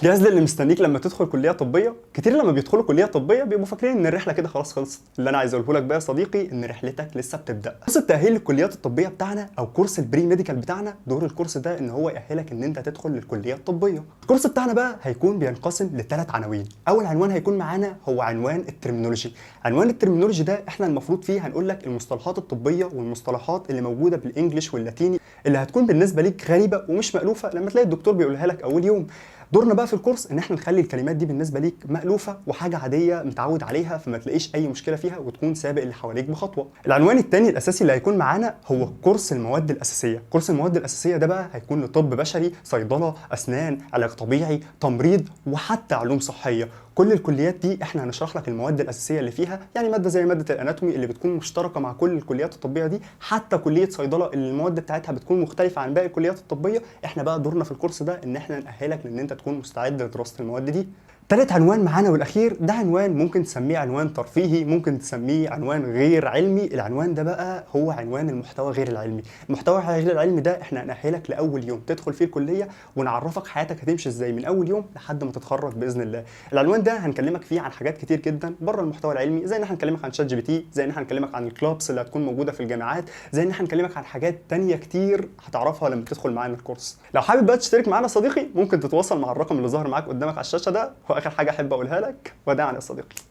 جاهز للي مستنيك لما تدخل كليه طبيه؟ كتير لما بيدخلوا كليه طبيه بيبقوا فاكرين ان الرحله كده خلاص خلصت. اللي انا عايز اقوله لك بقى يا صديقي ان رحلتك لسه بتبدا. كورس التاهيل للكليات الطبيه بتاعنا او كورس البري ميديكال بتاعنا، دور الكورس ده ان هو يأهلك ان انت تدخل للكليه الطبيه. الكورس بتاعنا بقى هيكون بينقسم لثلاث عناوين. اول عنوان هيكون معانا هو عنوان الترمينولوجي. عنوان الترمينولوجي ده احنا المفروض فيه هنقول لك المصطلحات الطبيه والمصطلحات اللي موجوده بالانجلش واللاتيني اللي هتكون بالنسبه ليك غريبه ومش مألوفه لما تلاقي الدكتور بيقولها لك اول يوم. دورنا بقى في الكورس ان احنا نخلي الكلمات دي بالنسبه ليك مألوفه وحاجه عاديه متعود عليها، فما تلاقيش اي مشكله فيها وتكون سابق اللي حواليك بخطوه. العنوان الثاني الاساسي اللي هيكون معانا هو كورس المواد الاساسيه. كورس المواد الاساسيه ده بقى هيكون لطب بشري، صيدله، اسنان، علاج طبيعي، تمريض، وحتى علوم صحيه. كل الكليات دي احنا هنشرح لك المواد الاساسيه اللي فيها، يعني ماده زي ماده الاناتومي اللي بتكون مشتركه مع كل الكليات الطبيه دي، حتى كليه صيدله اللي المواد بتاعتها بتكون مختلفه عن باقي الكليات الطبيه. احنا بقى دورنا في الكورس ده ان احنا نأهلك لان انت تكون مستعد لدراسه المواد دي. تالت عنوان معانا والاخير ده عنوان ممكن تسميه عنوان ترفيهي، ممكن تسميه عنوان غير علمي. العنوان ده بقى هو عنوان المحتوى غير العلمي. المحتوى غير العلمي ده احنا هنأهلك لاول يوم تدخل فيه الكليه ونعرفك حياتك هتمشي ازاي من اول يوم لحد ما تتخرج باذن الله. العنوان ده هنكلمك فيه عن حاجات كتير جدا بره المحتوى العلمي، زي ان احنا هنكلمك عن شات جي بي تي، زي ان احنا هنكلمك عن الكلابس اللي هتكون موجوده في الجامعات، زي ان احنا هنكلمك عن حاجات تانية كتير هتعرفها لما تدخل معانا الكورس. لو حابب بقى تشترك معانا صديقي ممكن تتواصل مع الرقم اللي ظاهر معاك قدامك على الشاشه ده. واخر حاجه احب اقولها لك وداعا يا صديقي.